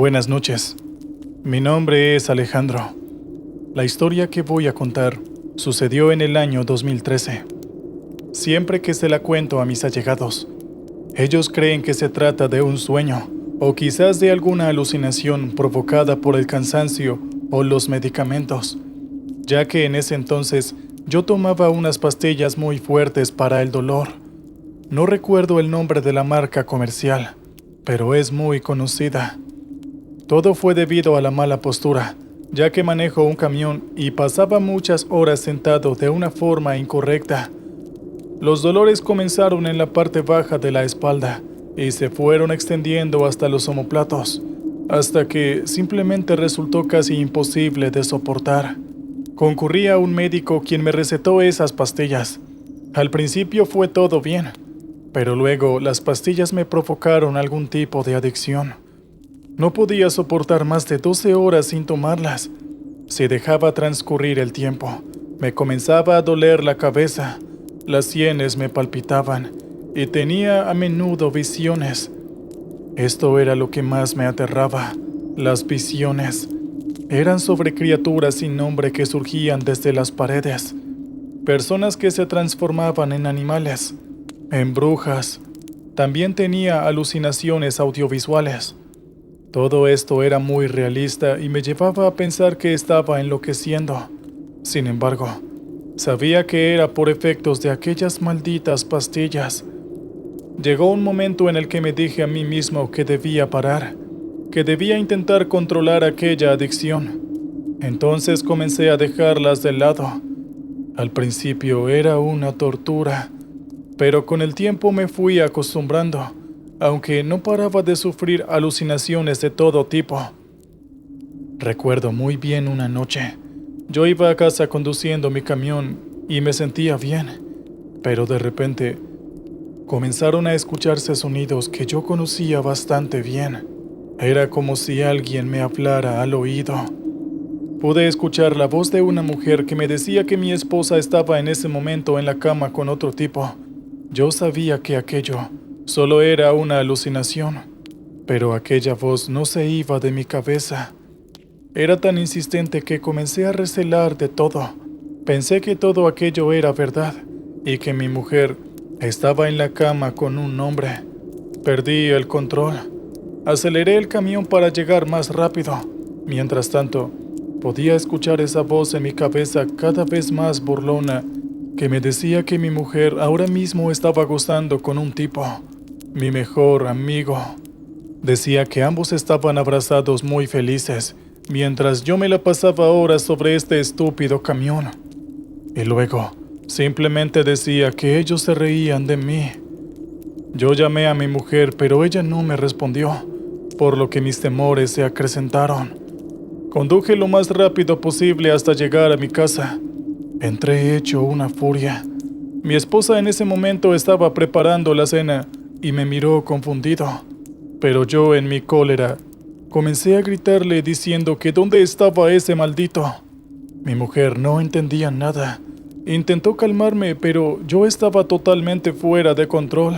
Buenas noches. Mi nombre es Alejandro. La historia que voy a contar sucedió en el año 2013. Siempre que se la cuento a mis allegados, ellos creen que se trata de un sueño o quizás de alguna alucinación provocada por el cansancio o los medicamentos, ya que en ese entonces yo tomaba unas pastillas muy fuertes para el dolor. No recuerdo el nombre de la marca comercial, pero es muy conocida. Todo fue debido a la mala postura, ya que manejo un camión y pasaba muchas horas sentado de una forma incorrecta. Los dolores comenzaron en la parte baja de la espalda y se fueron extendiendo hasta los omóplatos, hasta que simplemente resultó casi imposible de soportar. Concurrí a un médico quien me recetó esas pastillas. Al principio fue todo bien, pero luego las pastillas me provocaron algún tipo de adicción. No podía soportar más de 12 horas sin tomarlas. Si dejaba transcurrir el tiempo, me comenzaba a doler la cabeza, las sienes me palpitaban y tenía a menudo visiones. Esto era lo que más me aterraba, las visiones. Eran sobre criaturas sin nombre que surgían desde las paredes, personas que se transformaban en animales, en brujas. También tenía alucinaciones audiovisuales. Todo esto era muy realista y me llevaba a pensar que estaba enloqueciendo. Sin embargo, sabía que era por efectos de aquellas malditas pastillas. Llegó un momento en el que me dije a mí mismo que debía parar, que debía intentar controlar aquella adicción. Entonces comencé a dejarlas de lado. Al principio era una tortura, pero con el tiempo me fui acostumbrando, aunque no paraba de sufrir alucinaciones de todo tipo. Recuerdo muy bien una noche. Yo iba a casa conduciendo mi camión y me sentía bien, pero de repente comenzaron a escucharse sonidos que yo conocía bastante bien. Era como si alguien me hablara al oído. Pude escuchar la voz de una mujer que me decía que mi esposa estaba en ese momento en la cama con otro tipo. Yo sabía que aquello solo era una alucinación, pero aquella voz no se iba de mi cabeza. Era tan insistente que comencé a recelar de todo. Pensé que todo aquello era verdad y que mi mujer estaba en la cama con un hombre. Perdí el control. Aceleré el camión para llegar más rápido. Mientras tanto, podía escuchar esa voz en mi cabeza cada vez más burlona que me decía que mi mujer ahora mismo estaba gozando con un tipo, mi mejor amigo. Decía que ambos estaban abrazados muy felices, mientras yo me la pasaba horas sobre este estúpido camión. Y luego, simplemente decía que ellos se reían de mí. Yo llamé a mi mujer, pero ella no me respondió, por lo que mis temores se acrecentaron. Conduje lo más rápido posible hasta llegar a mi casa. Entré hecho una furia. Mi esposa en ese momento estaba preparando la cena y me miró confundido. Pero yo, en mi cólera, comencé a gritarle diciendo que dónde estaba ese maldito. Mi mujer no entendía nada. Intentó calmarme, pero yo estaba totalmente fuera de control.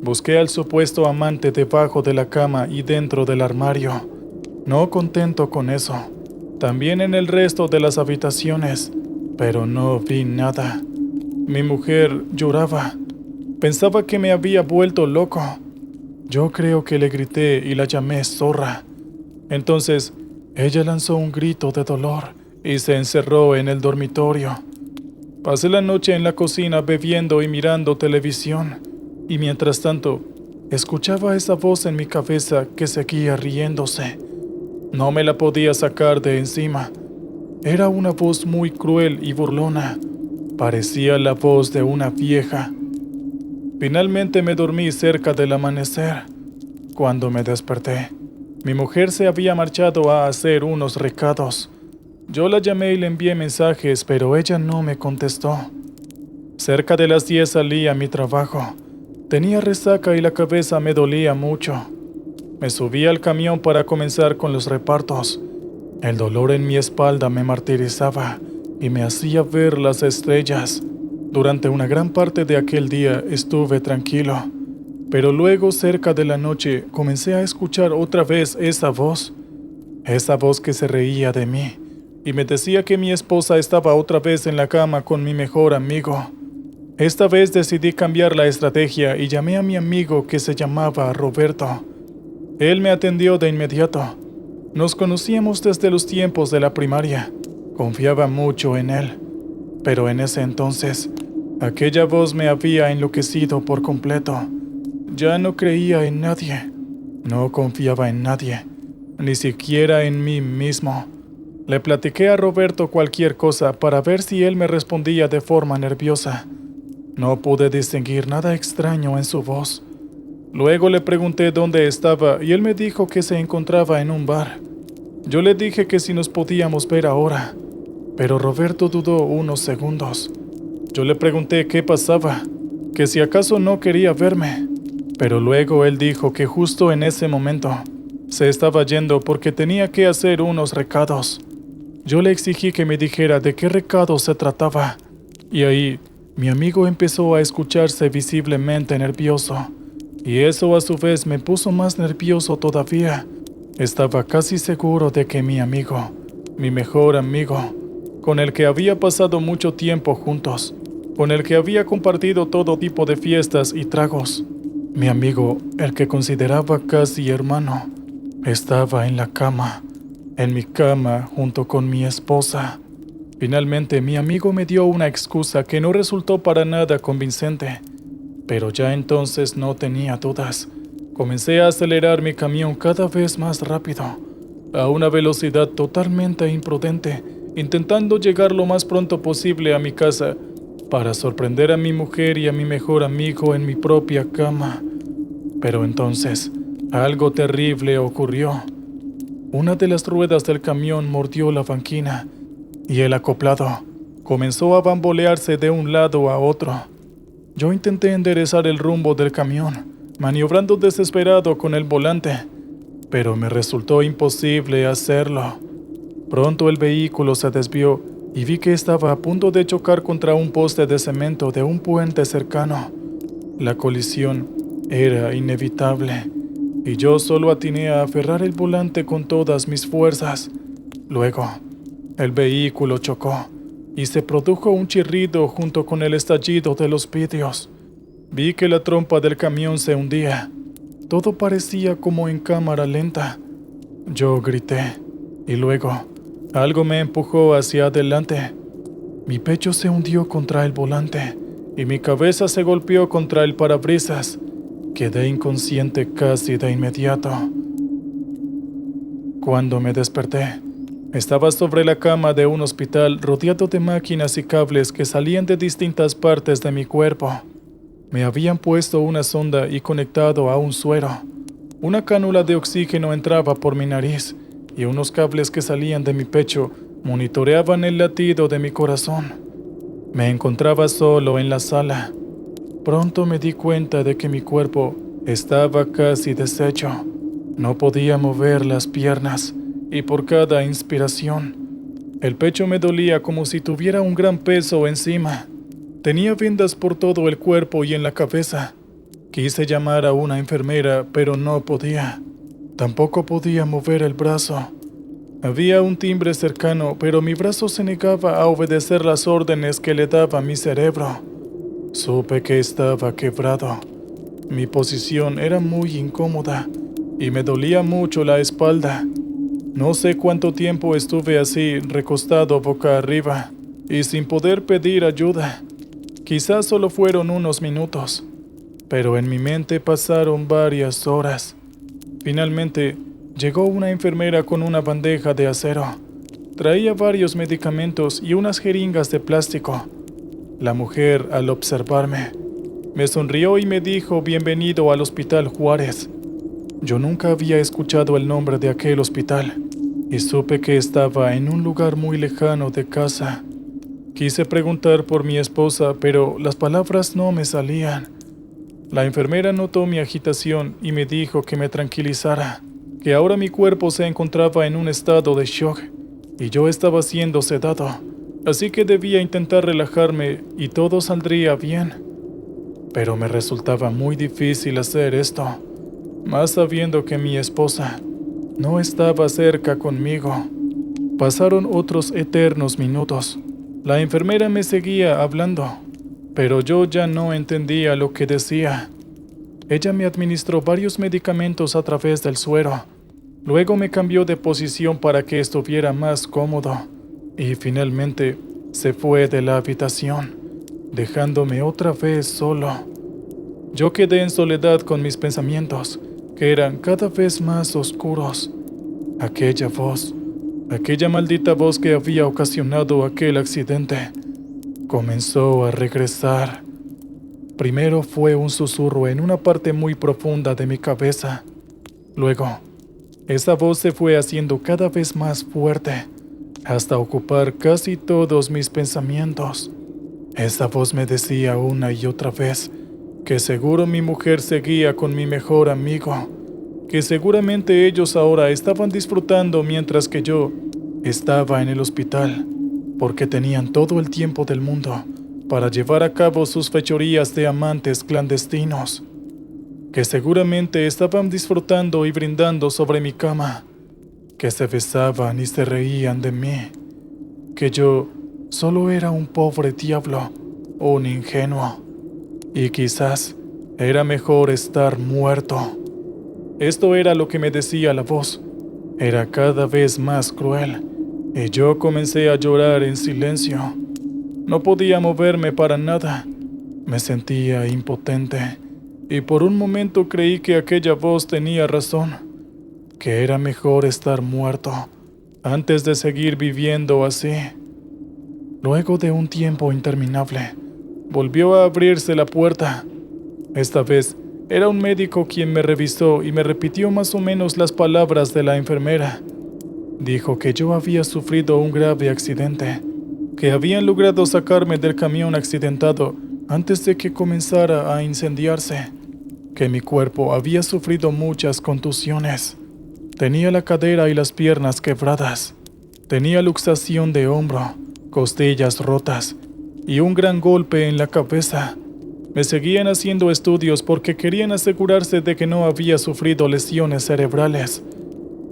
Busqué al supuesto amante debajo de la cama y dentro del armario. No contento con eso, también en el resto de las habitaciones, pero no vi nada. Mi mujer lloraba. Pensaba que me había vuelto loco. Yo creo que le grité y la llamé zorra. Entonces, ella lanzó un grito de dolor y se encerró en el dormitorio. Pasé la noche en la cocina bebiendo y mirando televisión, y mientras tanto, escuchaba esa voz en mi cabeza que seguía riéndose. No me la podía sacar de encima. Era una voz muy cruel y burlona. Parecía la voz de una vieja. Finalmente me dormí cerca del amanecer. Cuando me desperté, mi mujer se había marchado a hacer unos recados. Yo la llamé y le envié mensajes, pero ella no me contestó. Cerca de las 10 salí a mi trabajo. Tenía resaca y la cabeza me dolía mucho. Me subí al camión para comenzar con los repartos. El dolor en mi espalda me martirizaba y me hacía ver las estrellas. Durante una gran parte de aquel día estuve tranquilo, pero luego cerca de la noche comencé a escuchar otra vez esa voz. Esa voz que se reía de mí y me decía que mi esposa estaba otra vez en la cama con mi mejor amigo. Esta vez decidí cambiar la estrategia y llamé a mi amigo que se llamaba Roberto. Él me atendió de inmediato. Nos conocíamos desde los tiempos de la primaria. Confiaba mucho en él. Pero en ese entonces, aquella voz me había enloquecido por completo. Ya no creía en nadie. No confiaba en nadie, ni siquiera en mí mismo. Le platiqué a Roberto cualquier cosa para ver si él me respondía de forma nerviosa. No pude distinguir nada extraño en su voz. Luego le pregunté dónde estaba y él me dijo que se encontraba en un bar. Yo le dije que si nos podíamos ver ahora, pero Roberto dudó unos segundos. Yo le pregunté qué pasaba, que si acaso no quería verme, pero luego él dijo que justo en ese momento se estaba yendo porque tenía que hacer unos recados. Yo le exigí que me dijera de qué recado se trataba, y ahí mi amigo empezó a escucharse visiblemente nervioso, y eso a su vez me puso más nervioso todavía. Estaba casi seguro de que mi amigo, mi mejor amigo, con el que había pasado mucho tiempo juntos, con el que había compartido todo tipo de fiestas y tragos, mi amigo, el que consideraba casi hermano, estaba en la cama, en mi cama junto con mi esposa. Finalmente mi amigo me dio una excusa que no resultó para nada convincente, pero ya entonces no tenía dudas. Comencé a acelerar mi camión cada vez más rápido, a una velocidad totalmente imprudente, intentando llegar lo más pronto posible a mi casa para sorprender a mi mujer y a mi mejor amigo en mi propia cama. Pero entonces, algo terrible ocurrió. Una de las ruedas del camión mordió la banquina y el acoplado comenzó a bambolearse de un lado a otro. Yo intenté enderezar el rumbo del camión, maniobrando desesperado con el volante, pero me resultó imposible hacerlo. Pronto el vehículo se desvió y vi que estaba a punto de chocar contra un poste de cemento de un puente cercano. La colisión era inevitable, y yo solo atiné a aferrar el volante con todas mis fuerzas. Luego, el vehículo chocó y se produjo un chirrido junto con el estallido de los vidrios. Vi que la trompa del camión se hundía. Todo parecía como en cámara lenta. Yo grité y luego algo me empujó hacia adelante. Mi pecho se hundió contra el volante y mi cabeza se golpeó contra el parabrisas. Quedé inconsciente casi de inmediato. Cuando me desperté, estaba sobre la cama de un hospital rodeado de máquinas y cables que salían de distintas partes de mi cuerpo. Me habían puesto una sonda y conectado a un suero. Una cánula de oxígeno entraba por mi nariz y unos cables que salían de mi pecho monitoreaban el latido de mi corazón. Me encontraba solo en la sala. Pronto me di cuenta de que mi cuerpo estaba casi deshecho. No podía mover las piernas y por cada inspiración, el pecho me dolía como si tuviera un gran peso encima. Tenía vendas por todo el cuerpo y en la cabeza. Quise llamar a una enfermera, pero no podía. Tampoco podía mover el brazo. Había un timbre cercano, pero mi brazo se negaba a obedecer las órdenes que le daba mi cerebro. Supe que estaba quebrado. Mi posición era muy incómoda y me dolía mucho la espalda. No sé cuánto tiempo estuve así, recostado boca arriba y sin poder pedir ayuda. Quizás solo fueron unos minutos, pero en mi mente pasaron varias horas. Finalmente, llegó una enfermera con una bandeja de acero. Traía varios medicamentos y unas jeringas de plástico. La mujer, al observarme, me sonrió y me dijo bienvenido al Hospital Juárez. Yo nunca había escuchado el nombre de aquel hospital y supe que estaba en un lugar muy lejano de casa. Quise preguntar por mi esposa, pero las palabras no me salían. La enfermera notó mi agitación y me dijo que me tranquilizara, que ahora mi cuerpo se encontraba en un estado de shock y yo estaba siendo sedado, así que debía intentar relajarme y todo saldría bien. Pero me resultaba muy difícil hacer esto, más sabiendo que mi esposa No estaba cerca conmigo. Pasaron otros eternos minutos. La enfermera me seguía hablando, pero yo ya no entendía lo que decía. Ella me administró varios medicamentos a través del suero. Luego me cambió de posición para que estuviera más cómodo. Y finalmente se fue de la habitación, dejándome otra vez solo. Yo quedé en soledad con mis pensamientos, que eran cada vez más oscuros. Aquella maldita voz que había ocasionado aquel accidente, comenzó a regresar. Primero fue un susurro en una parte muy profunda de mi cabeza. Luego, esa voz se fue haciendo cada vez más fuerte, hasta ocupar casi todos mis pensamientos. Esa voz me decía una y otra vez que seguro mi mujer seguía con mi mejor amigo, que seguramente ellos ahora estaban disfrutando mientras que yo estaba en el hospital, porque tenían todo el tiempo del mundo para llevar a cabo sus fechorías de amantes clandestinos, que seguramente estaban disfrutando y brindando sobre mi cama, que se besaban y se reían de mí, que yo solo era un pobre diablo, un ingenuo, y quizás era mejor estar muerto. Esto era lo que me decía la voz. Era cada vez más cruel, y yo comencé a llorar en silencio. No podía moverme para nada. Me sentía impotente, y por un momento creí que aquella voz tenía razón, que era mejor estar muerto antes de seguir viviendo así. Luego de un tiempo interminable, volvió a abrirse la puerta. Esta vez era un médico quien me revisó y me repitió más o menos las palabras de la enfermera. Dijo que yo había sufrido un grave accidente, que habían logrado sacarme del camión accidentado antes de que comenzara a incendiarse, que mi cuerpo había sufrido muchas contusiones. Tenía la cadera y las piernas quebradas, tenía luxación de hombro, costillas rotas y un gran golpe en la cabeza. Me seguían haciendo estudios porque querían asegurarse de que no había sufrido lesiones cerebrales.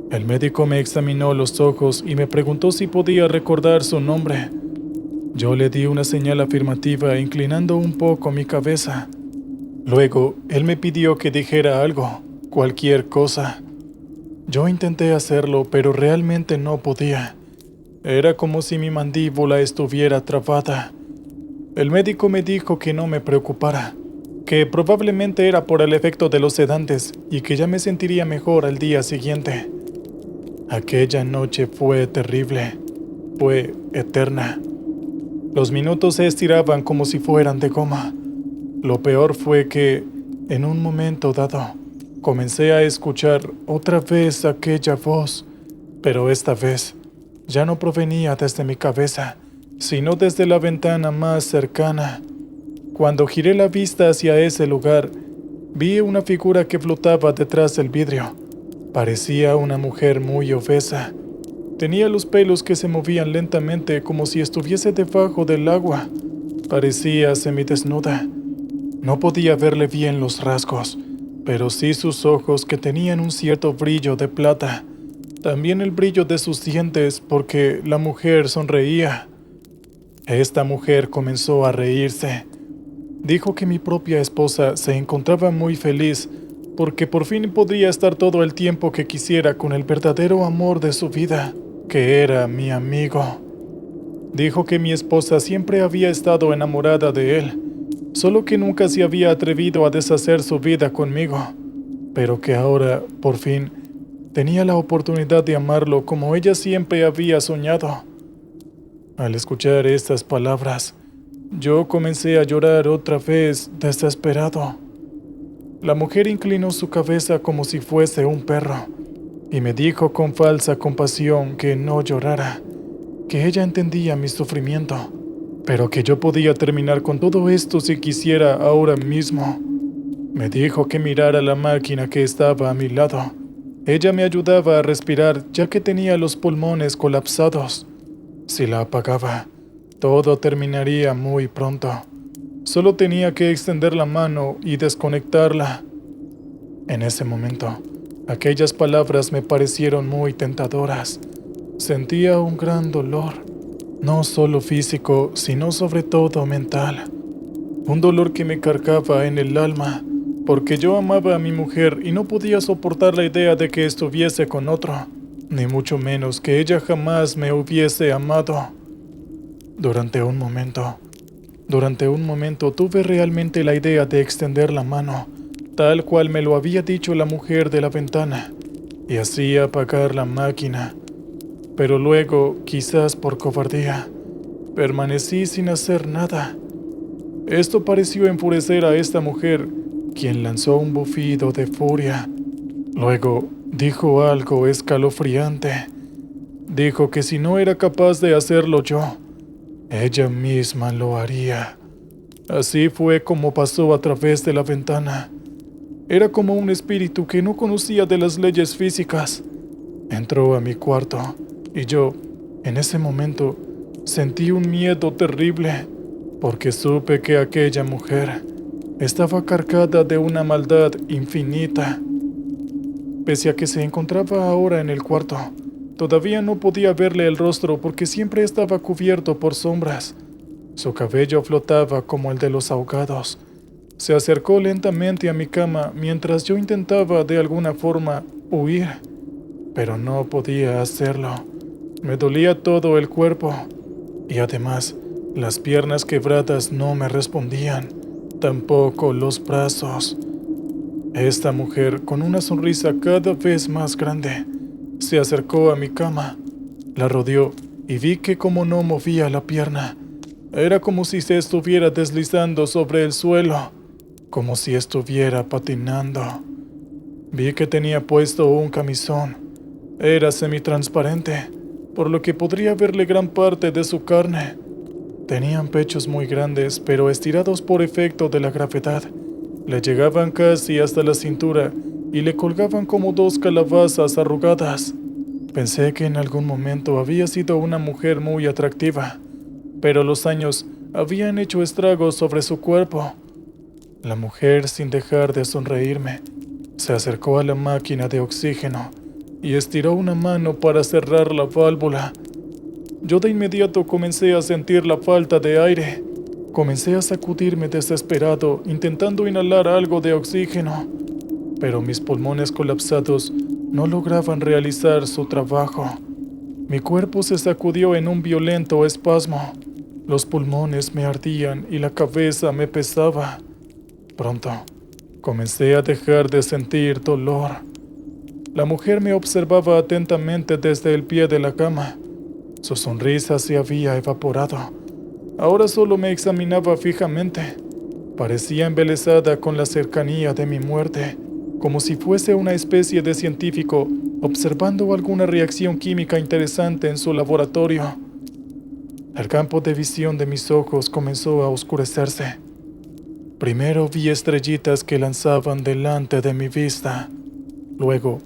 El médico me examinó los ojos y me preguntó si podía recordar su nombre. Yo le di una señal afirmativa inclinando un poco mi cabeza. Luego, él me pidió que dijera algo, cualquier cosa. Yo intenté hacerlo, pero realmente no podía. Era como si mi mandíbula estuviera trabada. El médico me dijo que no me preocupara, que probablemente era por el efecto de los sedantes y que ya me sentiría mejor al día siguiente. Aquella noche fue terrible, fue eterna. Los minutos se estiraban como si fueran de goma. Lo peor fue que, en un momento dado, comencé a escuchar otra vez aquella voz, pero esta vez ya no provenía desde mi cabeza, sino desde la ventana más cercana. Cuando giré la vista hacia ese lugar, vi una figura que flotaba detrás del vidrio. Parecía una mujer muy obesa. Tenía los pelos que se movían lentamente como si estuviese debajo del agua. Parecía semidesnuda. No podía verle bien los rasgos, pero sí sus ojos que tenían un cierto brillo de plata. También el brillo de sus dientes porque la mujer sonreía. Esta mujer comenzó a reírse. Dijo que mi propia esposa se encontraba muy feliz porque por fin podría estar todo el tiempo que quisiera con el verdadero amor de su vida, que era mi amigo. Dijo que mi esposa siempre había estado enamorada de él, solo que nunca se había atrevido a deshacer su vida conmigo, pero que ahora, por fin, tenía la oportunidad de amarlo como ella siempre había soñado. Al escuchar estas palabras, yo comencé a llorar otra vez, desesperado. La mujer inclinó su cabeza como si fuese un perro y me dijo con falsa compasión que no llorara, que ella entendía mi sufrimiento, pero que yo podía terminar con todo esto si quisiera ahora mismo. Me dijo que mirara la máquina que estaba a mi lado. Ella me ayudaba a respirar ya que tenía los pulmones colapsados. Si la apagaba, todo terminaría muy pronto. Solo tenía que extender la mano y desconectarla. En ese momento, Aquellas palabras me parecieron muy tentadoras. Sentía un gran dolor, no solo físico, sino sobre todo mental. Un dolor que me cargaba en el alma, porque yo amaba a mi mujer y no podía soportar la idea de que estuviese con otro, ni mucho menos que ella jamás me hubiese amado. Durante un momento tuve realmente la idea de extender la mano, tal cual me lo había dicho la mujer de la ventana, y así apagar la máquina. Pero luego, quizás por cobardía, permanecí sin hacer nada. Esto pareció enfurecer a esta mujer, quien lanzó un bufido de furia. Luego dijo algo escalofriante. Dijo que si no era capaz de hacerlo yo, ella misma lo haría. Así fue como pasó a través de la ventana. Era como un espíritu que no conocía de las leyes físicas. Entró a mi cuarto y yo, en ese momento, sentí un miedo terrible, porque supe que aquella mujer estaba cargada de una maldad infinita. Pese a que se encontraba ahora en el cuarto, todavía no podía verle el rostro porque siempre estaba cubierto por sombras. Su cabello flotaba como el de los ahogados. Se acercó lentamente a mi cama mientras yo intentaba de alguna forma huir, pero no podía hacerlo. Me dolía todo el cuerpo y además las piernas quebradas no me respondían, tampoco los brazos. Esta mujer, con una sonrisa cada vez más grande, se acercó a mi cama, la rodeó y vi que como no movía la pierna, era como si se estuviera deslizando sobre el suelo, como si estuviera patinando. Vi que tenía puesto un camisón. Era semitransparente, por lo que podría verle gran parte de su carne. Tenían pechos muy grandes, pero estirados por efecto de la gravedad. Le llegaban casi hasta la cintura y le colgaban como dos calabazas arrugadas. Pensé que en algún momento había sido una mujer muy atractiva, pero los años habían hecho estragos sobre su cuerpo. La mujer, sin dejar de sonreírme, se acercó a la máquina de oxígeno y estiró una mano para cerrar la válvula. Yo de inmediato comencé a sentir la falta de aire. Comencé a sacudirme desesperado, intentando inhalar algo de oxígeno, pero mis pulmones colapsados no lograban realizar su trabajo. Mi cuerpo se sacudió en un violento espasmo. Los pulmones me ardían y la cabeza me pesaba. Pronto, comencé a dejar de sentir dolor. La mujer me observaba atentamente desde el pie de la cama. Su sonrisa se había evaporado. Ahora solo me examinaba fijamente. Parecía embelesada con la cercanía de mi muerte, como si fuese una especie de científico observando alguna reacción química interesante en su laboratorio. El campo de visión de mis ojos comenzó a oscurecerse. Primero vi estrellitas que lanzaban delante de mi vista. Luego,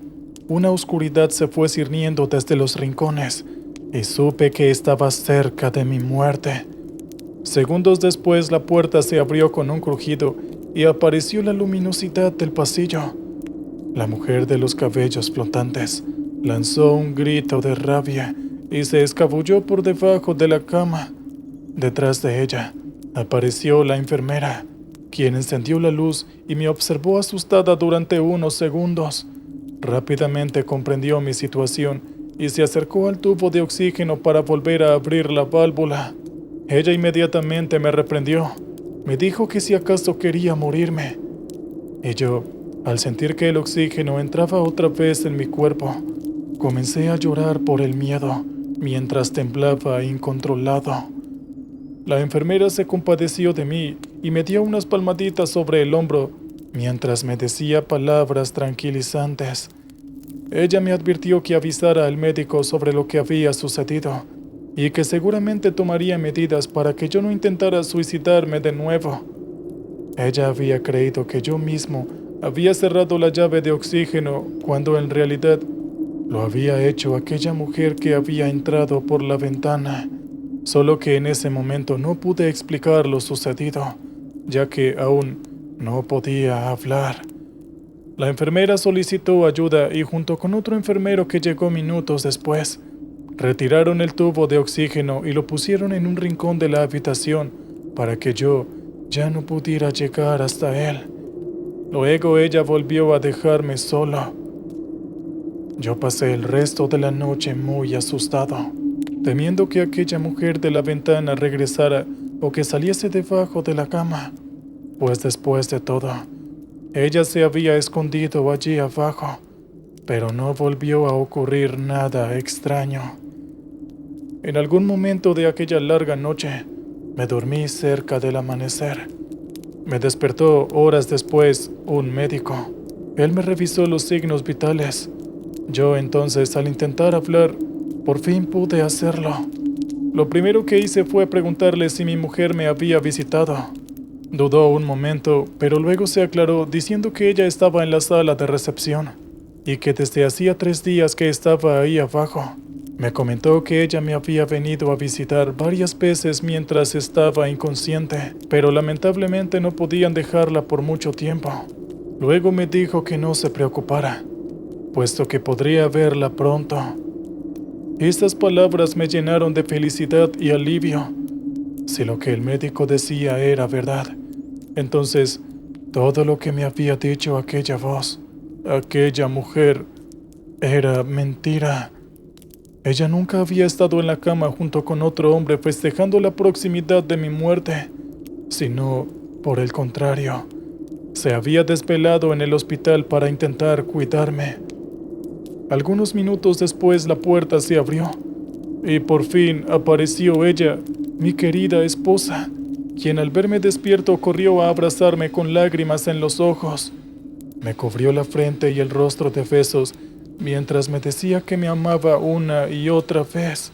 una oscuridad se fue cerniendo desde los rincones y supe que estaba cerca de mi muerte. Segundos después, la puerta se abrió con un crujido y apareció la luminosidad del pasillo. La mujer de los cabellos flotantes lanzó un grito de rabia y se escabulló por debajo de la cama. Detrás de ella apareció la enfermera, quien encendió la luz y me observó asustada durante unos segundos. Rápidamente comprendió mi situación y se acercó al tubo de oxígeno para volver a abrir la válvula. Ella inmediatamente me reprendió. Me dijo que si acaso quería morirme. Y yo, al sentir que el oxígeno entraba otra vez en mi cuerpo, comencé a llorar por el miedo, mientras temblaba incontrolado. La enfermera se compadeció de mí y me dio unas palmaditas sobre el hombro, mientras me decía palabras tranquilizantes. Ella me advirtió que avisara al médico sobre lo que había sucedido, y que seguramente tomaría medidas para que yo no intentara suicidarme de nuevo. Ella había creído que yo mismo había cerrado la llave de oxígeno cuando en realidad lo había hecho aquella mujer que había entrado por la ventana, solo que en ese momento no pude explicar lo sucedido, ya que aún no podía hablar. La enfermera solicitó ayuda y junto con otro enfermero que llegó minutos después, retiraron el tubo de oxígeno y lo pusieron en un rincón de la habitación para que yo ya no pudiera llegar hasta él. Luego ella volvió a dejarme solo. Yo pasé el resto de la noche muy asustado, temiendo que aquella mujer de la ventana regresara o que saliese debajo de la cama, pues después de todo, ella se había escondido allí abajo, pero no volvió a ocurrir nada extraño. En algún momento de aquella larga noche, me dormí cerca del amanecer. Me despertó horas después un médico. Él me revisó los signos vitales. Yo entonces, al intentar hablar, por fin pude hacerlo. Lo primero que hice fue preguntarle si mi mujer me había visitado. Dudó un momento, pero luego se aclaró diciendo que ella estaba en la sala de recepción y que desde hacía 3 días que estaba ahí abajo. Me comentó que ella me había venido a visitar varias veces mientras estaba inconsciente, pero lamentablemente no podían dejarla por mucho tiempo. Luego me dijo que no se preocupara, puesto que podría verla pronto. Estas palabras me llenaron de felicidad y alivio. Si lo que el médico decía era verdad, entonces todo lo que me había dicho aquella voz, aquella mujer, era mentira. Ella nunca había estado en la cama junto con otro hombre festejando la proximidad de mi muerte, sino, por el contrario, se había desvelado en el hospital para intentar cuidarme. Algunos minutos después la puerta se abrió y por fin apareció ella, mi querida esposa, quien al verme despierto corrió a abrazarme con lágrimas en los ojos. Me cubrió la frente y el rostro de besos mientras me decía que me amaba una y otra vez.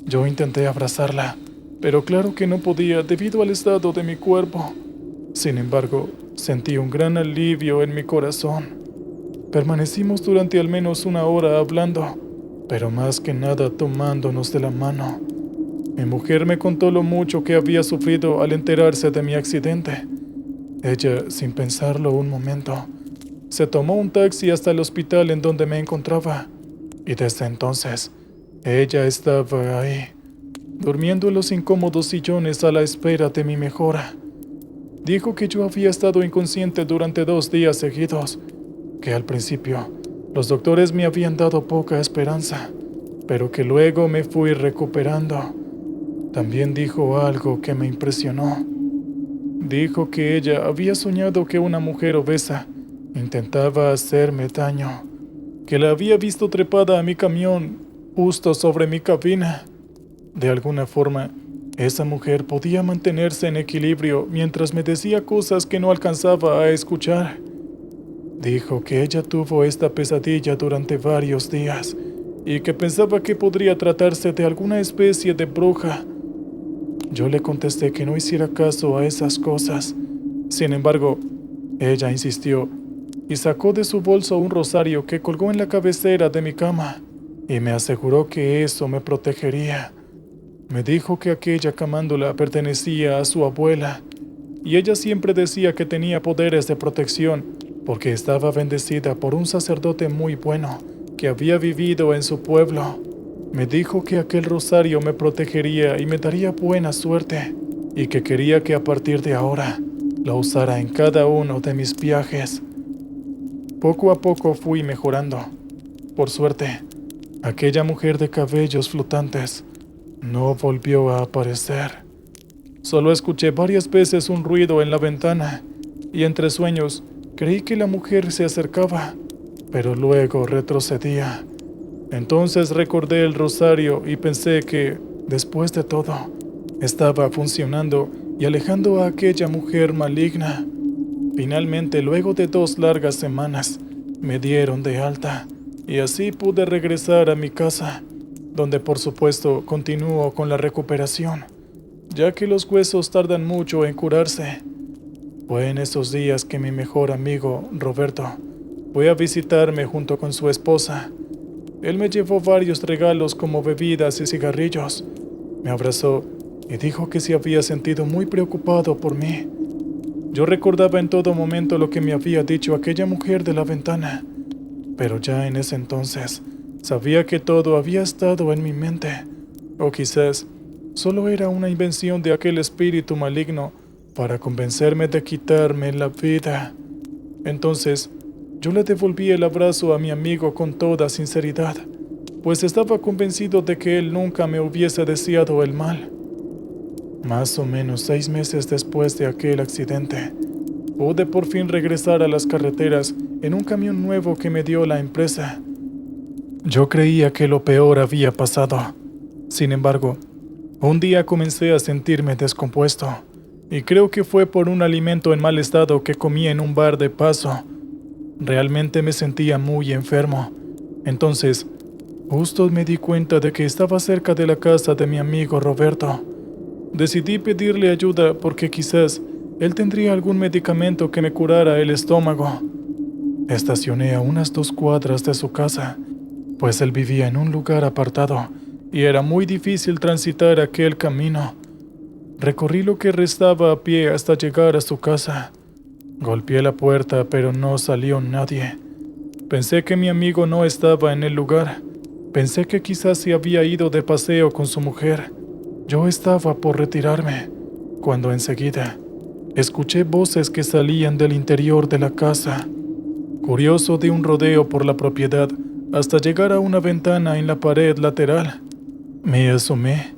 Yo intenté abrazarla, pero claro que no podía debido al estado de mi cuerpo. Sin embargo, sentí un gran alivio en mi corazón. Permanecimos durante al menos 1 hora hablando, pero más que nada tomándonos de la mano. Mi mujer me contó lo mucho que había sufrido al enterarse de mi accidente. Ella, sin pensarlo un momento, se tomó un taxi hasta el hospital en donde me encontraba, y desde entonces, ella estaba ahí, durmiendo en los incómodos sillones a la espera de mi mejora. Dijo que yo había estado inconsciente durante 2 días seguidos, que al principio los doctores me habían dado poca esperanza, pero que luego me fui recuperando. También dijo algo que me impresionó. Dijo que ella había soñado que una mujer obesa intentaba hacerme daño, que la había visto trepada a mi camión justo sobre mi cabina. De alguna forma, esa mujer podía mantenerse en equilibrio mientras me decía cosas que no alcanzaba a escuchar. Dijo que ella tuvo esta pesadilla durante varios días y que pensaba que podría tratarse de alguna especie de bruja. Yo le contesté que no hiciera caso a esas cosas. Sin embargo, ella insistió y sacó de su bolso un rosario que colgó en la cabecera de mi cama y me aseguró que eso me protegería. Me dijo que aquella camándula pertenecía a su abuela y ella siempre decía que tenía poderes de protección porque estaba bendecida por un sacerdote muy bueno que había vivido en su pueblo. Me dijo que aquel rosario me protegería y me daría buena suerte y que quería que a partir de ahora lo usara en cada uno de mis viajes. Poco a poco fui mejorando. Por suerte, aquella mujer de cabellos flotantes no volvió a aparecer. Solo escuché varias veces un ruido en la ventana y entre sueños creí que la mujer se acercaba, pero luego retrocedía. Entonces recordé el rosario y pensé que, después de todo, estaba funcionando y alejando a aquella mujer maligna. Finalmente, luego de 2 largas semanas, me dieron de alta y así pude regresar a mi casa, donde por supuesto continúo con la recuperación, ya que los huesos tardan mucho en curarse. Fue en esos días que mi mejor amigo, Roberto, fue a visitarme junto con su esposa. Él me llevó varios regalos como bebidas y cigarrillos. Me abrazó y dijo que se había sentido muy preocupado por mí. Yo recordaba en todo momento lo que me había dicho aquella mujer de la ventana, pero ya en ese entonces sabía que todo había estado en mi mente, o quizás solo era una invención de aquel espíritu maligno para convencerme de quitarme la vida. Entonces, yo le devolví el abrazo a mi amigo con toda sinceridad, pues estaba convencido de que él nunca me hubiese deseado el mal. Más o menos 6 meses después de aquel accidente, pude por fin regresar a las carreteras en un camión nuevo que me dio la empresa. Yo creía que lo peor había pasado. Sin embargo, un día comencé a sentirme descompuesto, y creo que fue por un alimento en mal estado que comí en un bar de paso. Realmente me sentía muy enfermo. Entonces, justo me di cuenta de que estaba cerca de la casa de mi amigo Roberto. Decidí pedirle ayuda porque quizás él tendría algún medicamento que me curara el estómago. Estacioné a unas 2 cuadras de su casa, pues él vivía en un lugar apartado y era muy difícil transitar aquel camino. Recorrí lo que restaba a pie hasta llegar a su casa. Golpeé la puerta, pero no salió nadie. Pensé que mi amigo no estaba en el lugar. Pensé que quizás se había ido de paseo con su mujer. Yo estaba por retirarme, cuando enseguida escuché voces que salían del interior de la casa. Curioso, di un rodeo por la propiedad hasta llegar a una ventana en la pared lateral. Me asomé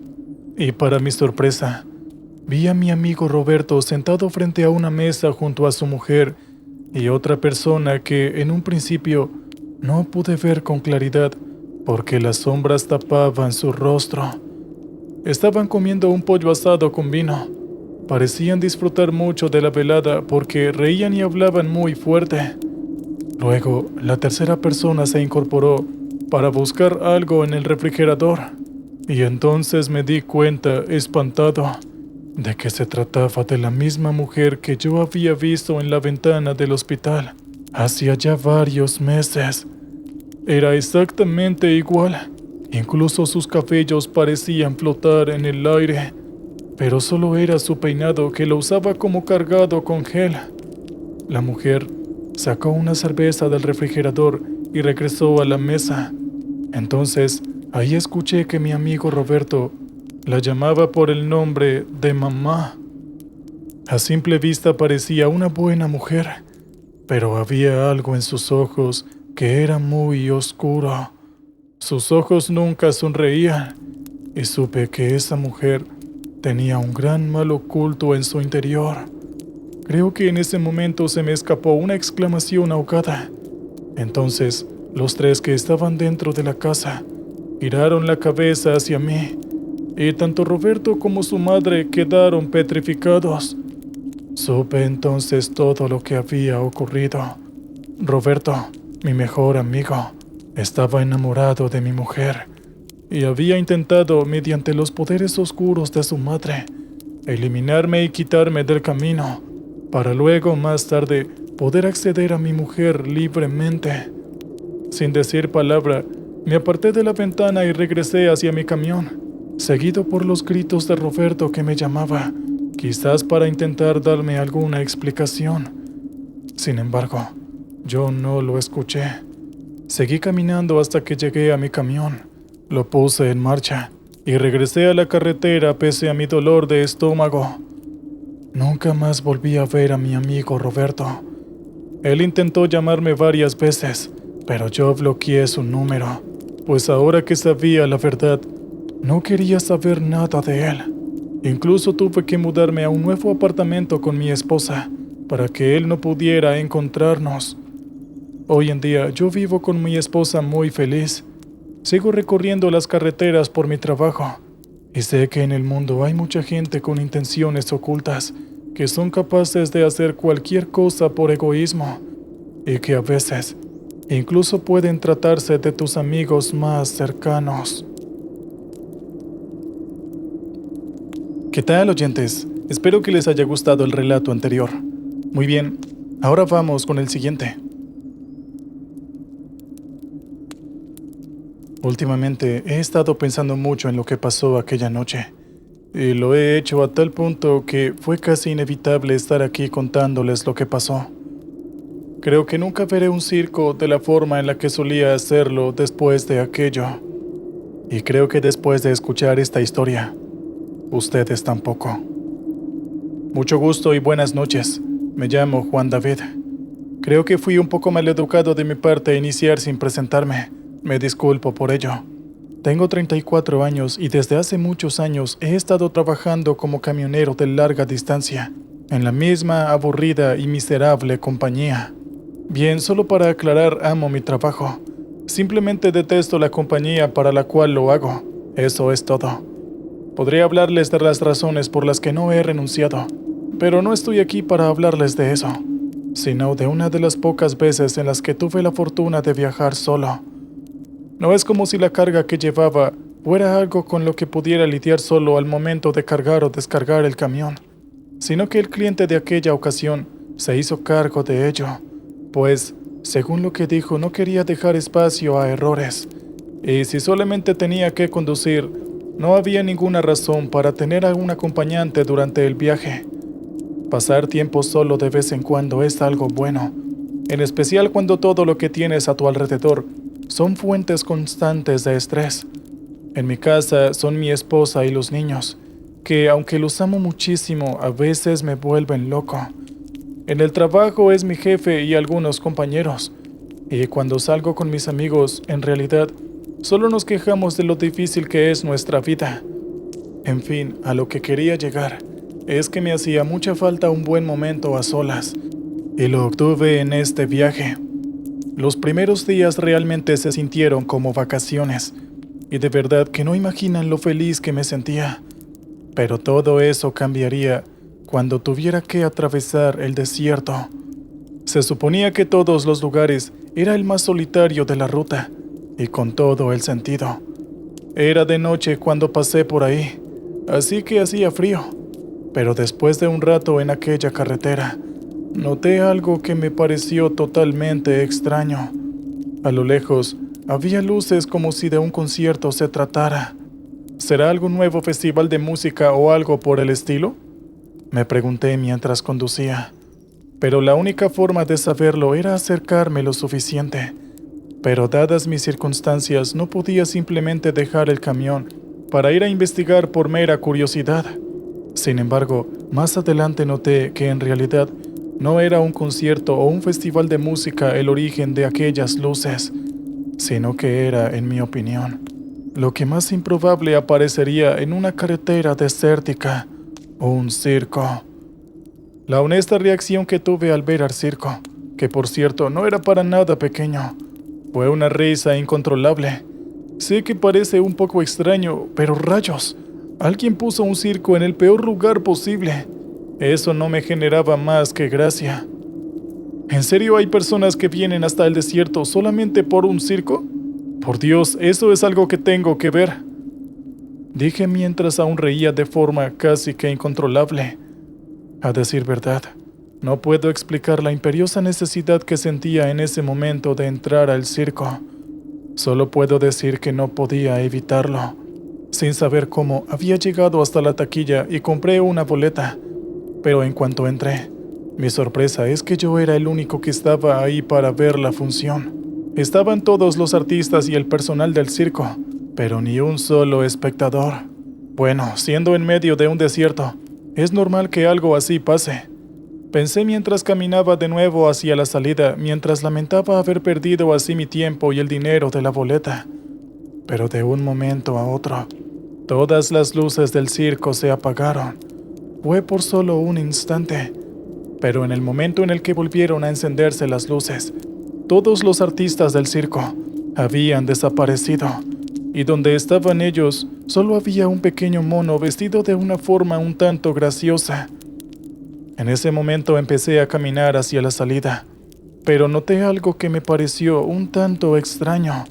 y, para mi sorpresa, vi a mi amigo Roberto sentado frente a una mesa junto a su mujer y otra persona que en un principio no pude ver con claridad porque las sombras tapaban su rostro. Estaban comiendo un pollo asado con vino. Parecían disfrutar mucho de la velada porque reían y hablaban muy fuerte. Luego, la tercera persona se incorporó para buscar algo en el refrigerador, y entonces me di cuenta, espantado, de que se trataba de la misma mujer que yo había visto en la ventana del hospital hacía ya varios meses. Era exactamente igual, incluso sus cabellos parecían flotar en el aire, pero solo era su peinado que lo usaba como cargado con gel. La mujer sacó una cerveza del refrigerador y regresó a la mesa. Entonces, ahí escuché que mi amigo Roberto la llamaba por el nombre de mamá. A simple vista parecía una buena mujer, pero había algo en sus ojos que era muy oscuro. Sus ojos nunca sonreían, y supe que esa mujer tenía un gran mal oculto en su interior. Creo que en ese momento se me escapó una exclamación ahogada. Entonces, los 3 que estaban dentro de la casa giraron la cabeza hacia mí, y tanto Roberto como su madre quedaron petrificados. Supe entonces todo lo que había ocurrido. Roberto, mi mejor amigo, estaba enamorado de mi mujer y había intentado, mediante los poderes oscuros de su madre, eliminarme y quitarme del camino, para luego, más tarde, poder acceder a mi mujer libremente. Sin decir palabra, me aparté de la ventana y regresé hacia mi camión, seguido por los gritos de Roberto que me llamaba, quizás para intentar darme alguna explicación. Sin embargo, yo no lo escuché. Seguí caminando hasta que llegué a mi camión. Lo puse en marcha y regresé a la carretera pese a mi dolor de estómago. Nunca más volví a ver a mi amigo Roberto. Él intentó llamarme varias veces, pero yo bloqueé su número, pues ahora que sabía la verdad, no quería saber nada de él. Incluso tuve que mudarme a un nuevo apartamento con mi esposa, para que él no pudiera encontrarnos. Hoy en día yo vivo con mi esposa muy feliz. Sigo recorriendo las carreteras por mi trabajo, y sé que en el mundo hay mucha gente con intenciones ocultas que son capaces de hacer cualquier cosa por egoísmo, y que a veces incluso pueden tratarse de tus amigos más cercanos. ¿Qué tal, oyentes? Espero que les haya gustado el relato anterior. Muy bien, ahora vamos con el siguiente. Últimamente he estado pensando mucho en lo que pasó aquella noche, Y lo he hecho a tal punto que fue casi inevitable estar aquí contándoles lo que pasó. Creo que nunca veré un circo de la forma en la que solía hacerlo después de aquello. Y creo que después de escuchar esta historia, ustedes tampoco. Mucho gusto y buenas noches. Me llamo Juan David. Creo que fui un poco maleducado de mi parte iniciar sin presentarme. Me disculpo por ello. Tengo 34 años y desde hace muchos años he estado trabajando como camionero de larga distancia, en la misma aburrida y miserable compañía. Bien, solo para aclarar, amo mi trabajo. Simplemente detesto la compañía para la cual lo hago. Eso es todo. Podría hablarles de las razones por las que no he renunciado, pero no estoy aquí para hablarles de eso, sino de una de las pocas veces en las que tuve la fortuna de viajar solo. No es como si la carga que llevaba fuera algo con lo que pudiera lidiar solo al momento de cargar o descargar el camión, sino que el cliente de aquella ocasión se hizo cargo de ello, pues, según lo que dijo, no quería dejar espacio a errores, y si solamente tenía que conducir, no había ninguna razón para tener a un acompañante durante el viaje. Pasar tiempo solo de vez en cuando es algo bueno, en especial cuando todo lo que tienes a tu alrededor son fuentes constantes de estrés. En mi casa son mi esposa y los niños, que aunque los amo muchísimo, a veces me vuelven loco. En el trabajo es mi jefe y algunos compañeros, y cuando salgo con mis amigos, en realidad, solo nos quejamos de lo difícil que es nuestra vida. En fin, a lo que quería llegar es que me hacía mucha falta un buen momento a solas, y lo obtuve en este viaje. Los primeros días realmente se sintieron como vacaciones, y de verdad que no imaginan lo feliz que me sentía. Pero todo eso cambiaría cuando tuviera que atravesar el desierto. Se suponía que todos los lugares era el más solitario de la ruta, y con todo el sentido. Era de noche cuando pasé por ahí, así que hacía frío, pero después de un rato en aquella carretera, noté algo que me pareció totalmente extraño. A lo lejos, había luces como si de un concierto se tratara. ¿Será algún nuevo festival de música o algo por el estilo?, me pregunté mientras conducía. Pero la única forma de saberlo era acercarme lo suficiente. Pero dadas mis circunstancias, no podía simplemente dejar el camión para ir a investigar por mera curiosidad. Sin embargo, más adelante noté que en realidad no era un concierto o un festival de música el origen de aquellas luces, sino que era, en mi opinión, lo que más improbable aparecería en una carretera desértica, un circo. La honesta reacción que tuve al ver al circo, que por cierto no era para nada pequeño, fue una risa incontrolable. Sé que parece un poco extraño, pero rayos, alguien puso un circo en el peor lugar posible. Eso no me generaba más que gracia. ¿En serio hay personas que vienen hasta el desierto solamente por un circo? Por Dios, eso es algo que tengo que ver, dije mientras aún reía de forma casi que incontrolable. A decir verdad, no puedo explicar la imperiosa necesidad que sentía en ese momento de entrar al circo. Solo puedo decir que no podía evitarlo. Sin saber cómo, había llegado hasta la taquilla y compré una boleta. Pero en cuanto entré, mi sorpresa es que yo era el único que estaba ahí para ver la función. Estaban todos los artistas y el personal del circo, pero ni un solo espectador. Bueno, siendo en medio de un desierto, es normal que algo así pase. Pensé mientras caminaba de nuevo hacia la salida, mientras lamentaba haber perdido así mi tiempo y el dinero de la boleta. Pero de un momento a otro, todas las luces del circo se apagaron. Fue por solo un instante, pero en el momento en el que volvieron a encenderse las luces, todos los artistas del circo habían desaparecido, y donde estaban ellos, solo había un pequeño mono vestido de una forma un tanto graciosa. En ese momento empecé a caminar hacia la salida, pero noté algo que me pareció un tanto extraño.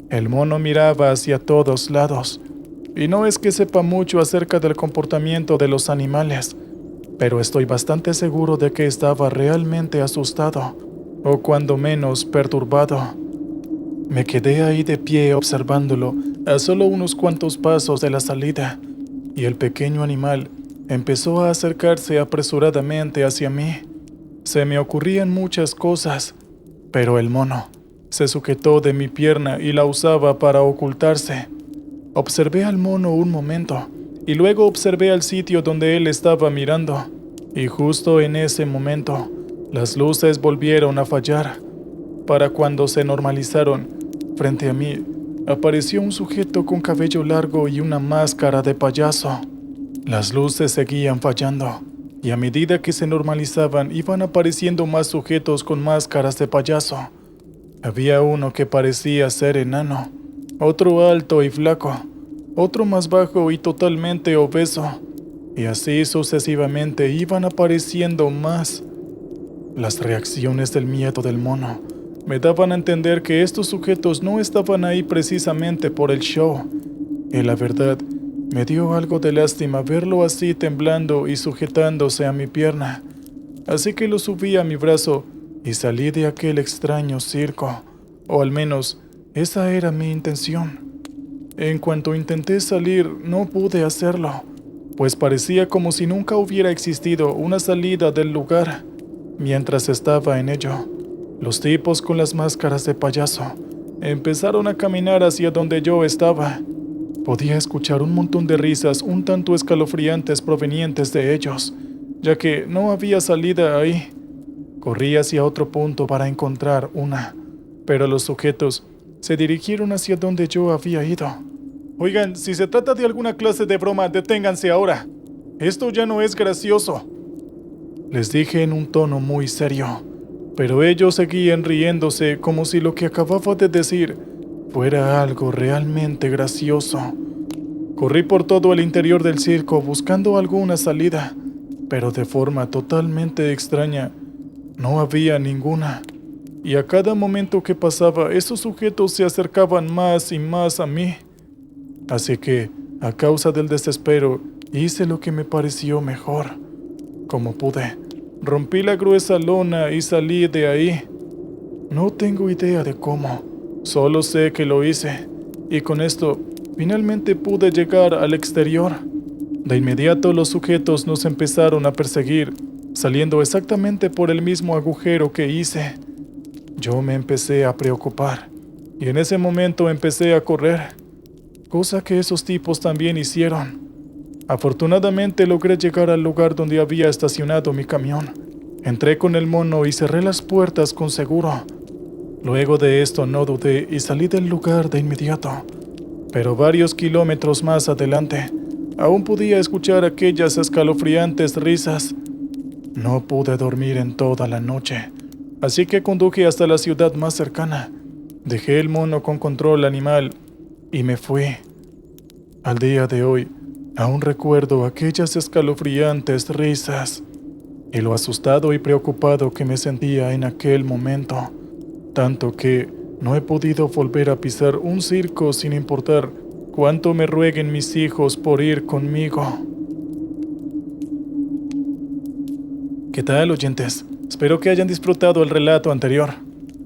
El mono miraba hacia todos lados, y no es que sepa mucho acerca del comportamiento de los animales, pero estoy bastante seguro de que estaba realmente asustado, o cuando menos perturbado. Me quedé ahí de pie observándolo, a solo unos cuantos pasos de la salida, y el pequeño animal empezó a acercarse apresuradamente hacia mí. Se me ocurrían muchas cosas, pero el mono se sujetó de mi pierna y la usaba para ocultarse. Observé al mono un momento y luego observé al sitio donde él estaba mirando, y justo en ese momento las luces volvieron a fallar. Para cuando se normalizaron, frente a mí apareció un sujeto con cabello largo y una máscara de payaso. Las luces seguían fallando, y a medida que se normalizaban iban apareciendo más sujetos con máscaras de payaso. Había uno que parecía ser enano, otro alto y flaco, otro más bajo y totalmente obeso, y así sucesivamente iban apareciendo más. Las reacciones del miedo del mono me daban a entender que estos sujetos no estaban ahí precisamente por el show, y la verdad, me dio algo de lástima verlo así temblando y sujetándose a mi pierna, así que lo subí a mi brazo y salí de aquel extraño circo, o al menos esa era mi intención. En cuanto intenté salir, no pude hacerlo, pues parecía como si nunca hubiera existido una salida del lugar. Mientras estaba en ello, los tipos con las máscaras de payaso empezaron a caminar hacia donde yo estaba. Podía escuchar un montón de risas un tanto escalofriantes provenientes de ellos, ya que no había salida ahí. Corrí hacia otro punto para encontrar una, pero los sujetos se dirigieron hacia donde yo había ido. Oigan, si se trata de alguna clase de broma, deténganse ahora. Esto ya no es gracioso, les dije en un tono muy serio, pero ellos seguían riéndose como si lo que acababa de decir fuera algo realmente gracioso. Corrí por todo el interior del circo buscando alguna salida, pero de forma totalmente extraña, no había ninguna. Y a cada momento que pasaba, esos sujetos se acercaban más y más a mí. Así que, a causa del desespero, hice lo que me pareció mejor. Como pude, rompí la gruesa lona y salí de ahí. No tengo idea de cómo, solo sé que lo hice, y con esto finalmente pude llegar al exterior. De inmediato los sujetos nos empezaron a perseguir, saliendo exactamente por el mismo agujero que hice. Yo me empecé a preocupar, y en ese momento empecé a correr, cosa que esos tipos también hicieron. Afortunadamente logré llegar al lugar donde había estacionado mi camión. Entré con el mono y cerré las puertas con seguro. Luego de esto no dudé y salí del lugar de inmediato. Pero varios kilómetros más adelante, aún podía escuchar aquellas escalofriantes risas. No pude dormir en toda la noche, así que conduje hasta la ciudad más cercana. Dejé el mono con control animal y me fui. Al día de hoy, aún recuerdo aquellas escalofriantes risas y lo asustado y preocupado que me sentía en aquel momento, tanto que no he podido volver a pisar un circo sin importar cuánto me rueguen mis hijos por ir conmigo. ¿Qué tal, oyentes? Espero que hayan disfrutado el relato anterior.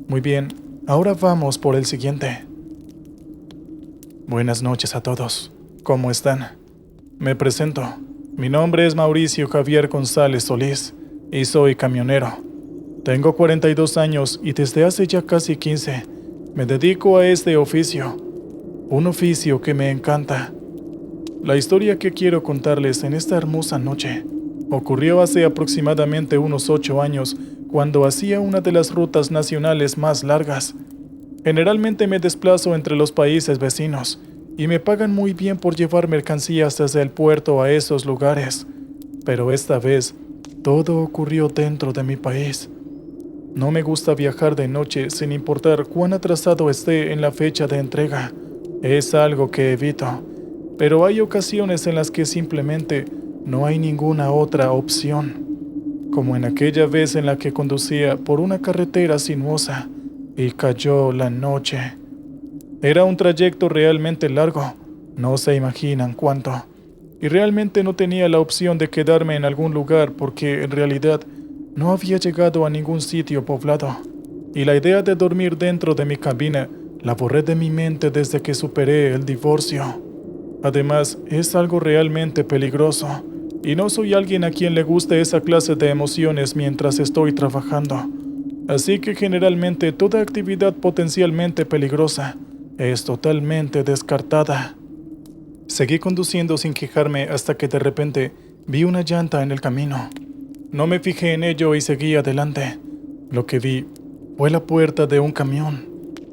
Muy bien, ahora vamos por el siguiente. Buenas noches a todos. ¿Cómo están? Me presento. Mi nombre es Mauricio Javier González Solís y soy camionero. Tengo 42 años y desde hace ya casi 15 me dedico a este oficio, un oficio que me encanta. La historia que quiero contarles en esta hermosa noche ocurrió hace aproximadamente unos 8 años cuando hacía una de las rutas nacionales más largas. Generalmente me desplazo entre los países vecinos y me pagan muy bien por llevar mercancías desde el puerto a esos lugares. Pero esta vez, todo ocurrió dentro de mi país. No me gusta viajar de noche sin importar cuán atrasado esté en la fecha de entrega. Es algo que evito. Pero hay ocasiones en las que simplemente no hay ninguna otra opción. Como en aquella vez en la que conducía por una carretera sinuosa y cayó la noche. Era un trayecto realmente largo, no se imaginan cuánto, y realmente no tenía la opción de quedarme en algún lugar porque en realidad no había llegado a ningún sitio poblado, y la idea de dormir dentro de mi cabina la borré de mi mente desde que superé el divorcio. Además, es algo realmente peligroso, y no soy alguien a quien le guste esa clase de emociones mientras estoy trabajando. Así que generalmente toda actividad potencialmente peligrosa es totalmente descartada. Seguí conduciendo sin quejarme hasta que de repente vi una llanta en el camino. No me fijé en ello y seguí adelante. Lo que vi fue la puerta de un camión,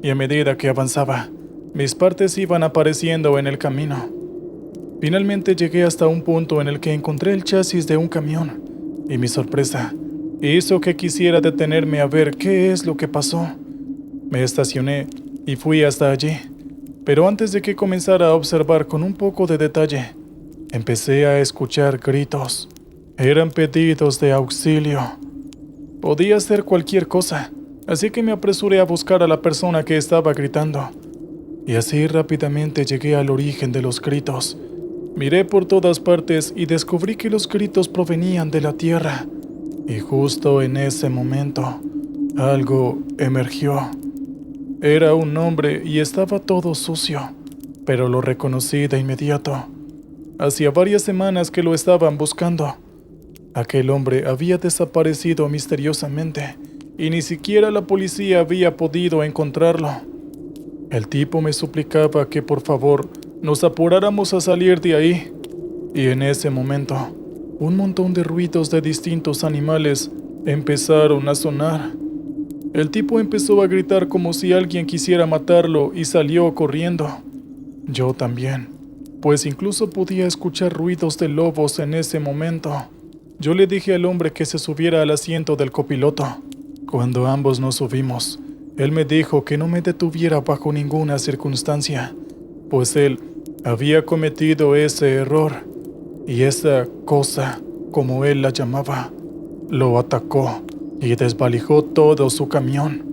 y a medida que avanzaba, mis partes iban apareciendo en el camino. Finalmente llegué hasta un punto en el que encontré el chasis de un camión, y mi sorpresa hizo que quisiera detenerme a ver qué es lo que pasó. Me estacioné y fui hasta allí, pero antes de que comenzara a observar con un poco de detalle, empecé a escuchar gritos. Eran pedidos de auxilio. Podía ser cualquier cosa, así que me apresuré a buscar a la persona que estaba gritando. Y así rápidamente llegué al origen de los gritos. Miré por todas partes y descubrí que los gritos provenían de la tierra. Y justo en ese momento, algo emergió. Era un hombre y estaba todo sucio, pero lo reconocí de inmediato. Hacía varias semanas que lo estaban buscando. Aquel hombre había desaparecido misteriosamente y ni siquiera la policía había podido encontrarlo. El tipo me suplicaba que por favor nos apuráramos a salir de ahí. Y en ese momento, un montón de ruidos de distintos animales empezaron a sonar. El tipo empezó a gritar como si alguien quisiera matarlo y salió corriendo. Yo también, pues incluso podía escuchar ruidos de lobos en ese momento. Yo le dije al hombre que se subiera al asiento del copiloto. Cuando ambos nos subimos, él me dijo que no me detuviera bajo ninguna circunstancia, pues él había cometido ese error, y esa cosa, como él la llamaba, lo atacó y desvalijó todo su camión.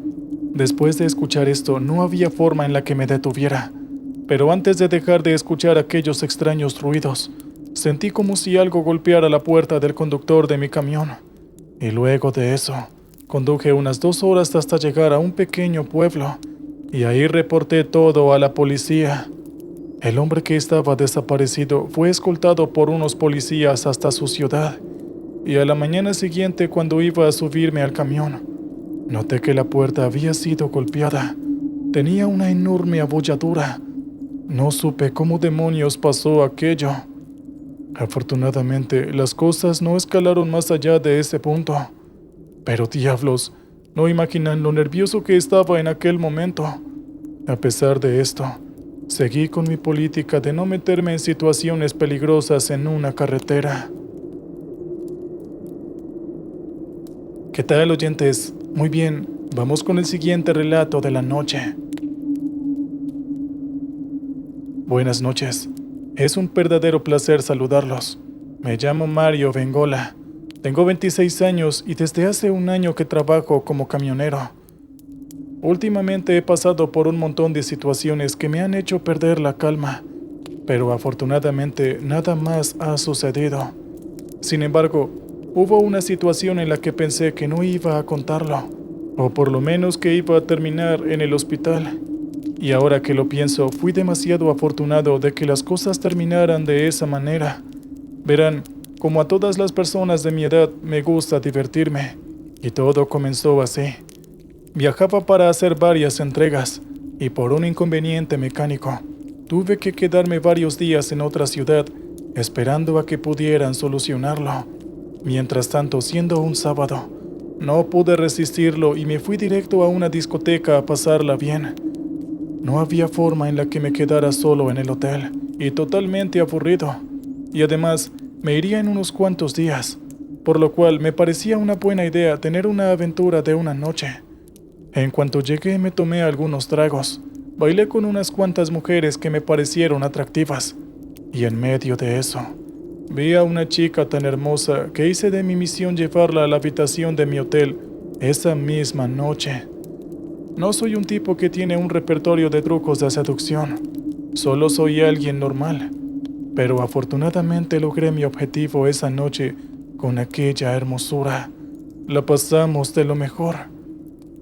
Después de escuchar esto, no había forma en la que me detuviera, pero antes de dejar de escuchar aquellos extraños ruidos, sentí como si algo golpeara la puerta del conductor de mi camión, y luego de eso, conduje unas 2 horas hasta llegar a un pequeño pueblo, y ahí reporté todo a la policía. El hombre que estaba desaparecido fue escoltado por unos policías hasta su ciudad, y a la mañana siguiente, cuando iba a subirme al camión, noté que la puerta había sido golpeada. Tenía una enorme abolladura. No supe cómo demonios pasó aquello. Afortunadamente, las cosas no escalaron más allá de ese punto. Pero diablos, no imaginan lo nervioso que estaba en aquel momento. A pesar de esto, seguí con mi política de no meterme en situaciones peligrosas en una carretera. ¿Qué tal, oyentes? Muy bien, vamos con el siguiente relato de la noche. Buenas noches. Es un verdadero placer saludarlos. Me llamo Mario Bengola. Tengo 26 años y desde hace un año que trabajo como camionero. Últimamente he pasado por un montón de situaciones que me han hecho perder la calma, pero afortunadamente nada más ha sucedido. Sin embargo, hubo una situación en la que pensé que no iba a contarlo, o por lo menos que iba a terminar en el hospital. Y ahora que lo pienso, fui demasiado afortunado de que las cosas terminaran de esa manera. Verán, como a todas las personas de mi edad, me gusta divertirme, y todo comenzó así. Viajaba para hacer varias entregas, y por un inconveniente mecánico, tuve que quedarme varios días en otra ciudad, esperando a que pudieran solucionarlo. Mientras tanto, siendo un sábado, no pude resistirlo y me fui directo a una discoteca a pasarla bien. No había forma en la que me quedara solo en el hotel, y totalmente aburrido. Y además, me iría en unos cuantos días, por lo cual me parecía una buena idea tener una aventura de una noche. En cuanto llegué, me tomé algunos tragos, bailé con unas cuantas mujeres que me parecieron atractivas, y en medio de eso, vi a una chica tan hermosa que hice de mi misión llevarla a la habitación de mi hotel esa misma noche. No soy un tipo que tiene un repertorio de trucos de seducción, solo soy alguien normal, pero afortunadamente logré mi objetivo esa noche con aquella hermosura. La pasamos de lo mejor.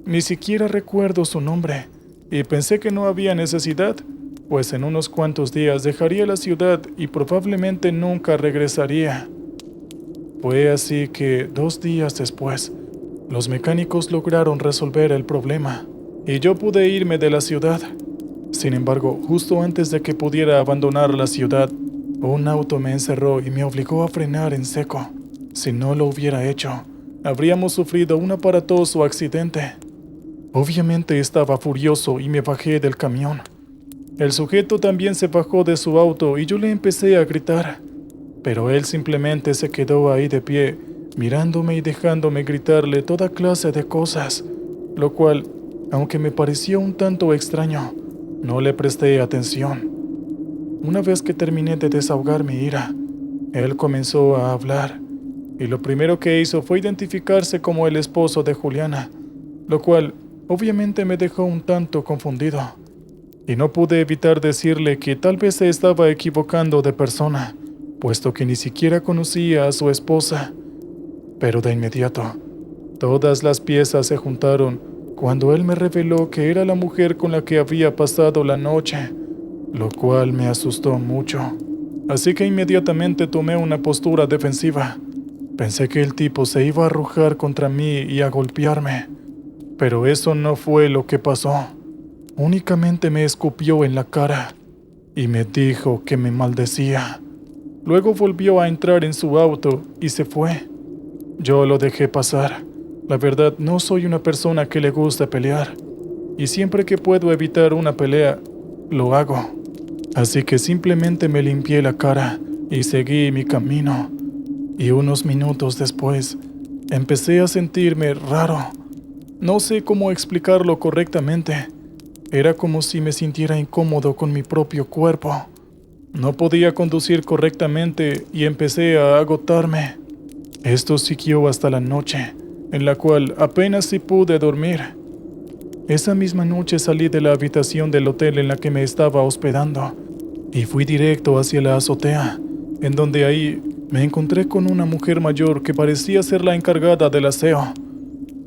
Ni siquiera recuerdo su nombre, y pensé que no había necesidad, pues en unos cuantos días dejaría la ciudad y probablemente nunca regresaría. Fue así que 2 días después, los mecánicos lograron resolver el problema y yo pude irme de la ciudad. Sin embargo, justo antes de que pudiera abandonar la ciudad, un auto me encerró y me obligó a frenar en seco. Si no lo hubiera hecho, habríamos sufrido un aparatoso accidente. Obviamente estaba furioso y me bajé del camión. El sujeto también se bajó de su auto y yo le empecé a gritar, pero él simplemente se quedó ahí de pie, mirándome y dejándome gritarle toda clase de cosas, lo cual, aunque me pareció un tanto extraño, no le presté atención. Una vez que terminé de desahogar mi ira, él comenzó a hablar, y lo primero que hizo fue identificarse como el esposo de Juliana, lo cual obviamente me dejó un tanto confundido, y no pude evitar decirle que tal vez se estaba equivocando de persona, puesto que ni siquiera conocía a su esposa. Pero de inmediato, todas las piezas se juntaron cuando él me reveló que era la mujer con la que había pasado la noche, lo cual me asustó mucho. Así que inmediatamente tomé una postura defensiva. Pensé que el tipo se iba a arrojar contra mí y a golpearme, pero eso no fue lo que pasó. Únicamente me escupió en la cara y me dijo que me maldecía. Luego volvió a entrar en su auto y se fue. Yo lo dejé pasar. La verdad, no soy una persona que le gusta pelear, y siempre que puedo evitar una pelea, lo hago. Así que simplemente me limpié la cara y seguí mi camino. Y unos minutos después, empecé a sentirme raro. No sé cómo explicarlo correctamente. Era como si me sintiera incómodo con mi propio cuerpo. No podía conducir correctamente y empecé a agotarme. Esto siguió hasta la noche, en la cual apenas si pude dormir. Esa misma noche salí de la habitación del hotel en la que me estaba hospedando y fui directo hacia la azotea, en donde ahí me encontré con una mujer mayor que parecía ser la encargada del aseo.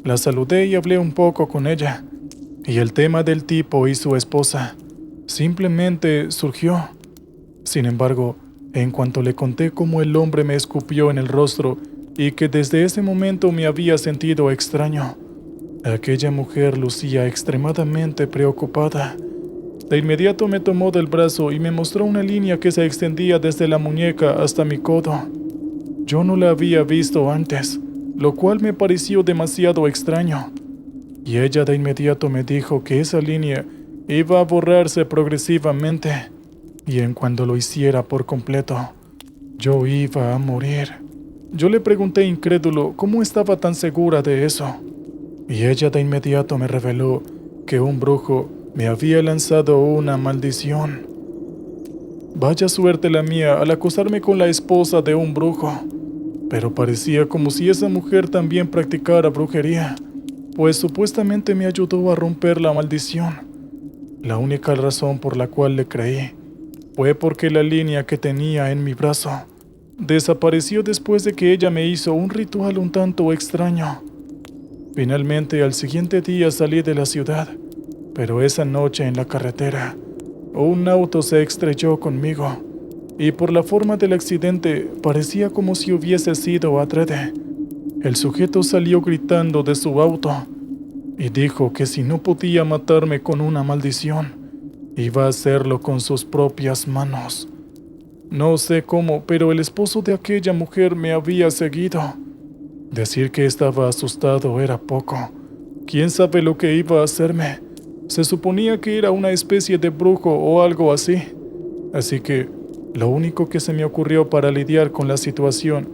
La saludé y hablé un poco con ella, y el tema del tipo y su esposa simplemente surgió. Sin embargo, en cuanto le conté cómo el hombre me escupió en el rostro y que desde ese momento me había sentido extraño, aquella mujer lucía extremadamente preocupada. De inmediato me tomó del brazo y me mostró una línea que se extendía desde la muñeca hasta mi codo. Yo no la había visto antes, lo cual me pareció demasiado extraño, y ella de inmediato me dijo que esa línea iba a borrarse progresivamente, y en cuanto lo hiciera por completo, yo iba a morir. Yo le pregunté incrédulo cómo estaba tan segura de eso, y ella de inmediato me reveló que un brujo me había lanzado una maldición. Vaya suerte la mía al acostarme con la esposa de un brujo, pero parecía como si esa mujer también practicara brujería, pues supuestamente me ayudó a romper la maldición. La única razón por la cual le creí fue porque la línea que tenía en mi brazo desapareció después de que ella me hizo un ritual un tanto extraño. Finalmente, al siguiente día salí de la ciudad, pero esa noche en la carretera, un auto se estrelló conmigo, y por la forma del accidente parecía como si hubiese sido adrede. El sujeto salió gritando de su auto y dijo que si no podía matarme con una maldición, iba a hacerlo con sus propias manos. No sé cómo, pero el esposo de aquella mujer me había seguido. Decir que estaba asustado era poco. ¿Quién sabe lo que iba a hacerme? Se suponía que era una especie de brujo o algo así. Así que lo único que se me ocurrió para lidiar con la situación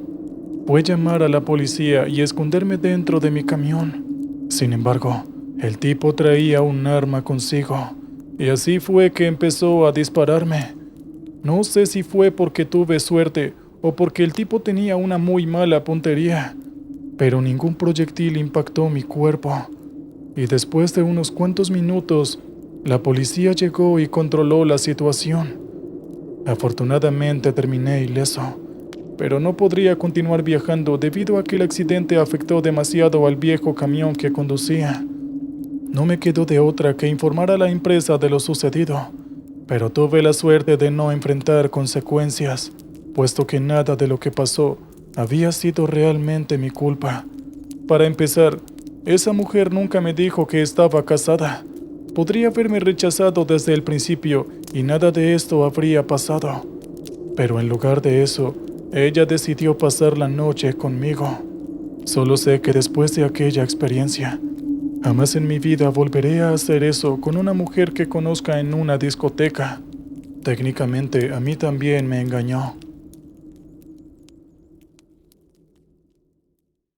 fue llamar a la policía y esconderme dentro de mi camión. Sin embargo, el tipo traía un arma consigo, y así fue que empezó a dispararme. No sé si fue porque tuve suerte o porque el tipo tenía una muy mala puntería, pero ningún proyectil impactó mi cuerpo. Y después de unos cuantos minutos, la policía llegó y controló la situación. Afortunadamente terminé ileso, pero no podría continuar viajando debido a que el accidente afectó demasiado al viejo camión que conducía. No me quedó de otra que informar a la empresa de lo sucedido, pero tuve la suerte de no enfrentar consecuencias, puesto que nada de lo que pasó había sido realmente mi culpa. Para empezar, esa mujer nunca me dijo que estaba casada. Podría haberme rechazado desde el principio y nada de esto habría pasado. Pero en lugar de eso, ella decidió pasar la noche conmigo. Solo sé que después de aquella experiencia, jamás en mi vida volveré a hacer eso con una mujer que conozca en una discoteca. Técnicamente, a mí también me engañó.